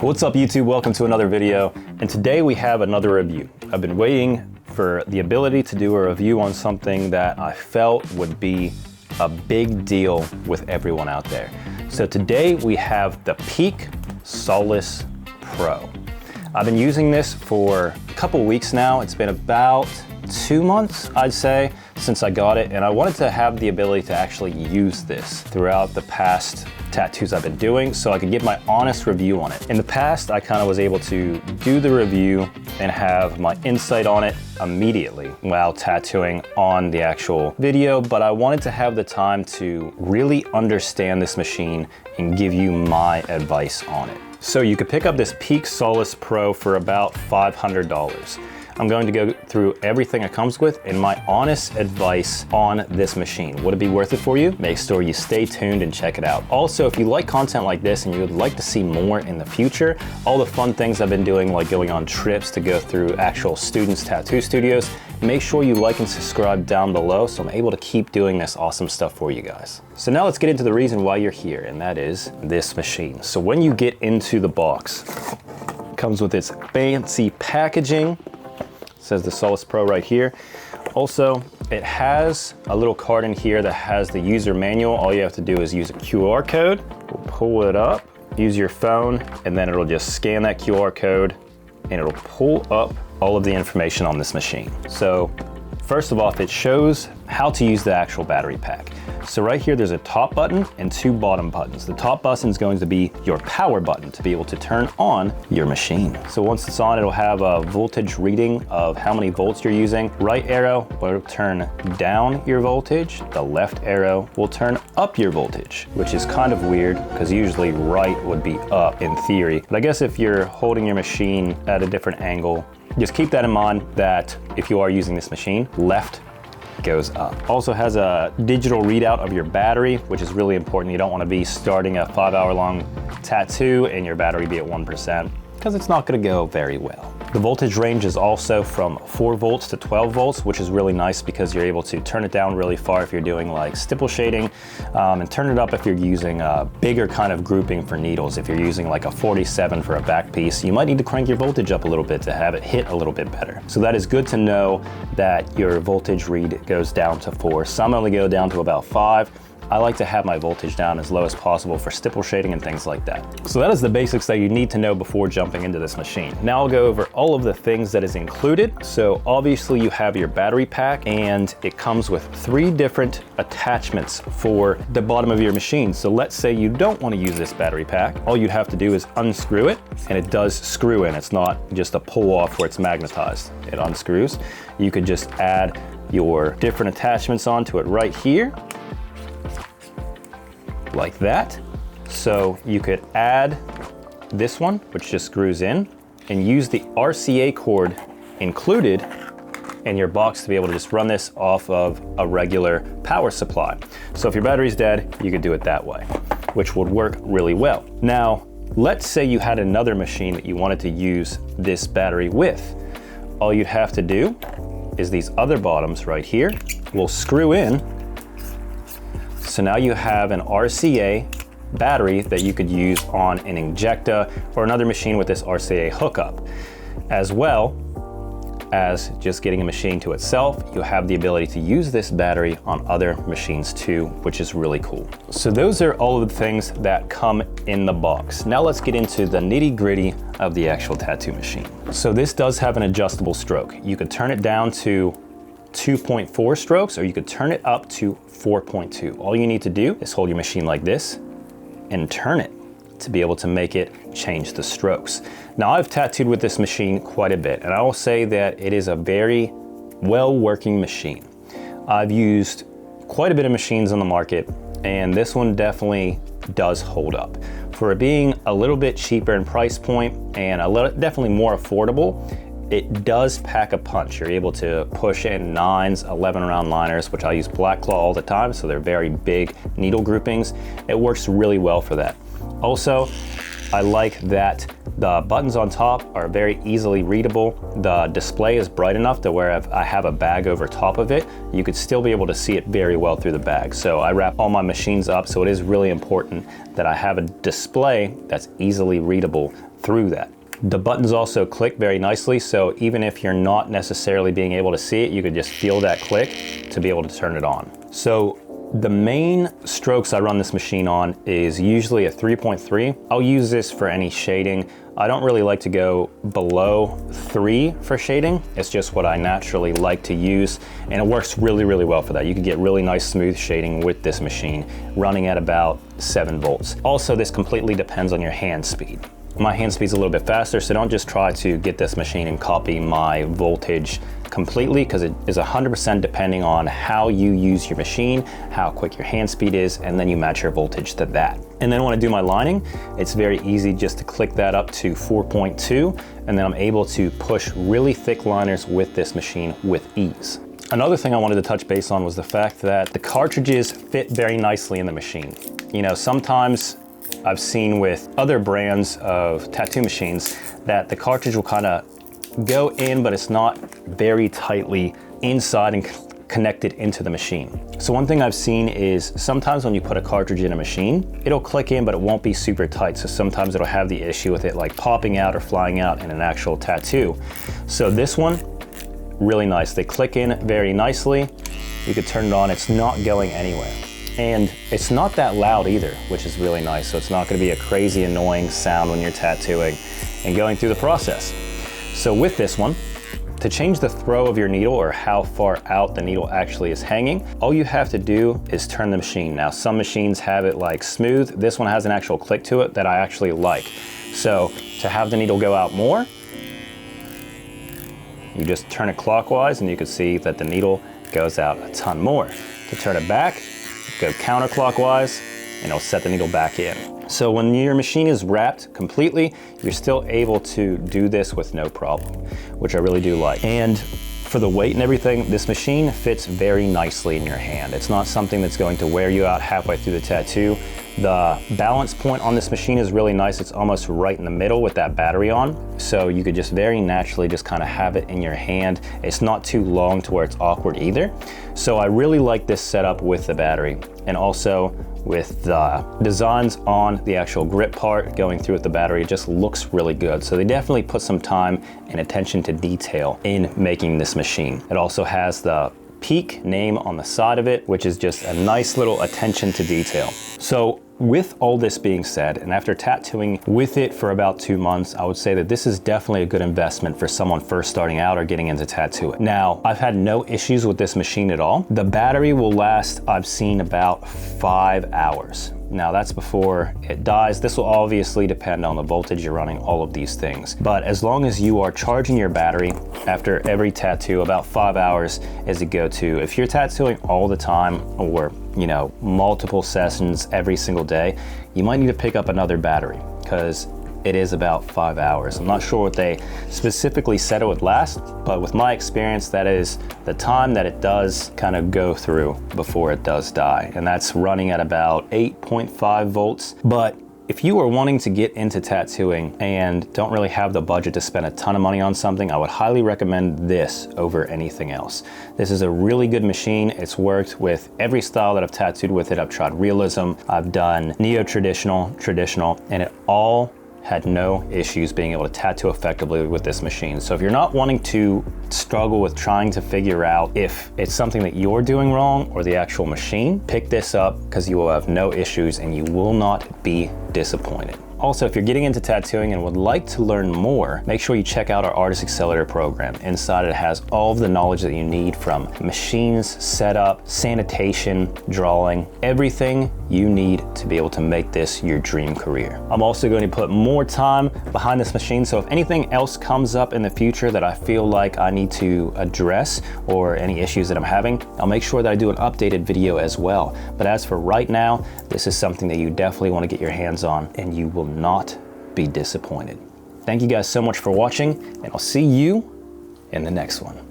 What's up YouTube? Welcome to another video, and today we have another review. I've been waiting for the ability to do a review on something that I felt would be a big deal with everyone out there. So today we have the Peak Solace Pro. I've been using this for a couple weeks now. It's been about 2 months, I'd say, since I got it, and I wanted to have the ability to actually use this throughout the past tattoos I've been doing so I could give my honest review on it. In the past, I kind of was able to do the review and have my insight on it immediately while tattooing on the actual video, but I wanted to have the time to really understand this machine and give you my advice on it. So you could pick up this Peak Solace Pro for about $500. I'm going to go through everything it comes with and my honest advice on this machine. Would it be worth it for you? Make sure you stay tuned and check it out. Also, if you like content like this and you would like to see more in the future, all the fun things I've been doing, like going on trips to go through actual students' tattoo studios, make sure you like and subscribe down below so I'm able to keep doing this awesome stuff for you guys. So now let's get into the reason why you're here, and that is this machine. So when you get into the box, it comes with its fancy packaging. Says the Solace Pro right here. Also, it has a little card in here that has the user manual. All you have to do is use a QR code. We'll pull it up, use your phone, and then it'll just scan that QR code and it'll pull up all of the information on this machine. So first of all, it shows how to use the actual battery pack. So right here, there's a top button and 2 bottom buttons. The top button is going to be your power button to be able to turn on your machine. So once it's on, it'll have a voltage reading of how many volts you're using. Right arrow will turn down your voltage. The left arrow will turn up your voltage, which is kind of weird because usually right would be up in theory. But I guess if you're holding your machine at a different angle, just keep that in mind that if you are using this machine, left goes up. Also has a digital readout of your battery, which is really important. You don't want to be starting a 5-hour-long tattoo and your battery be at 1%, because it's not going to go very well. The voltage range is also from 4 volts to 12 volts, which is really nice because you're able to turn it down really far if you're doing like stipple shading, and turn it up if you're using a bigger kind of grouping for needles. If you're using like a 47 for a back piece, you might need to crank your voltage up a little bit to have it hit a little bit better. So that is good to know that your voltage read goes down to 4. Some only go down to about 5. I like to have my voltage down as low as possible for stipple shading and things like that. So that is the basics that you need to know before jumping into this machine. Now I'll go over all of the things that is included. So obviously you have your battery pack, and it comes with 3 different attachments for the bottom of your machine. So let's say you don't want to use this battery pack. All you'd have to do is unscrew it, and it does screw in. It's not just a pull off where it's magnetized. It unscrews. You could just add your different attachments onto it right here, like that. So you could add this one, which just screws in, and use the RCA cord included in your box to be able to just run this off of a regular power supply. So if your battery's dead, you could do it that way, which would work really well. Now, let's say you had another machine that you wanted to use this battery with. All you'd have to do is these other bottoms right here will screw in. So now you have an RCA battery that you could use on an Injecta or another machine with this RCA hookup. As well as just getting a machine to itself, you have the ability to use this battery on other machines too, which is really cool. So those are all of the things that come in the box. Now let's get into the nitty-gritty of the actual tattoo machine. So this does have an adjustable stroke. You could turn it down to 2.4 strokes, or you could turn it up to 4.2. All you need to do is hold your machine like this and turn it to be able to make it change the strokes. Now I've tattooed with this machine quite a bit, and I will say that it is a very well working machine. I've used quite a bit of machines on the market, and this one definitely does hold up. For it being a little bit cheaper in price point and definitely more affordable, it does pack a punch. You're able to push in 9s, 11 round liners, which I use Black Claw all the time, so they're very big needle groupings. It works really well for that. Also, I like that the buttons on top are very easily readable. The display is bright enough to where if I have a bag over top of it, you could still be able to see it very well through the bag. So I wrap all my machines up, so it is really important that I have a display that's easily readable through that. The buttons also click very nicely, so even if you're not necessarily being able to see it, you could just feel that click to be able to turn it on. So the main strokes I run this machine on is usually a 3.3. I'll use this for any shading. I don't really like to go below 3 for shading. It's just what I naturally like to use, and it works really, really well for that. You can get really nice smooth shading with this machine running at about 7 volts. Also, this completely depends on your hand speed. My hand speed's a little bit faster, so don't just try to get this machine and copy my voltage completely, because it is 100% depending on how you use your machine, how quick your hand speed is, and then you match your voltage to that. And then when I do my lining, it's very easy just to click that up to 4.2, and then I'm able to push really thick liners with this machine with ease. Another thing I wanted to touch base on was the fact that the cartridges fit very nicely in the machine. You know, sometimes I've seen with other brands of tattoo machines that the cartridge will kind of go in, but it's not very tightly inside and connected into the machine. So one thing I've seen is sometimes when you put a cartridge in a machine, it'll click in, but it won't be super tight. So sometimes it'll have the issue with it like popping out or flying out in an actual tattoo. So this one, really nice. They click in very nicely. You could turn it on, it's not going anywhere. And it's not that loud either, which is really nice. So it's not gonna be a crazy annoying sound when you're tattooing and going through the process. So with this one, to change the throw of your needle or how far out the needle actually is hanging, all you have to do is turn the machine. Now, some machines have it like smooth. This one has an actual click to it that I actually like. So to have the needle go out more, you just turn it clockwise and you can see that the needle goes out a ton more. To turn it back, go counterclockwise and it'll set the needle back in. So when your machine is wrapped completely, you're still able to do this with no problem, which I really do like. And for the weight and everything, this machine fits very nicely in your hand. It's not something that's going to wear you out halfway through the tattoo. The balance point on this machine is really nice. It's almost right in the middle with that battery on. So you could just very naturally just kind of have it in your hand. It's not too long to where it's awkward either. So I really like this setup with the battery, and also with the designs on the actual grip part going through with the battery. It just looks really good. So they definitely put some time and attention to detail in making this machine. It also has the Peak name on the side of it, which is just a nice little attention to detail. So with all this being said, and after tattooing with it for about 2 months, I would say that this is definitely a good investment for someone first starting out or getting into tattooing. Now, I've had no issues with this machine at all. The battery will last, I've seen, about 5 hours. Now that's before it dies. This will obviously depend on the voltage you're running, all of these things. But as long as you are charging your battery after every tattoo, about 5 hours is a go-to. If you're tattooing all the time, or you know, multiple sessions every single day, you might need to pick up another battery, because it is about 5 hours. I'm not sure what they specifically said it would last, but with my experience, that is the time that it does kind of go through before it does die. And that's running at about 8.5 volts. But if you are wanting to get into tattooing and don't really have the budget to spend a ton of money on something, I would highly recommend this over anything else. This is a really good machine. It's worked with every style that I've tattooed with it. I've tried realism, I've done neo-traditional, traditional, and it all had no issues being able to tattoo effectively with this machine. So if you're not wanting to struggle with trying to figure out if it's something that you're doing wrong or the actual machine, pick this up, because you will have no issues and you will not be disappointed. Also, if you're getting into tattooing and would like to learn more, make sure you check out our Artist Accelerator program. Inside it has all of the knowledge that you need, from machines, setup, sanitation, drawing, everything you need to be able to make this your dream career. I'm also going to put more time behind this machine, so if anything else comes up in the future that I feel like I need to address, or any issues that I'm having, I'll make sure that I do an updated video as well. But as for right now, this is something that you definitely want to get your hands on, and you will not be disappointed. Thank you guys so much for watching, and I'll see you in the next one.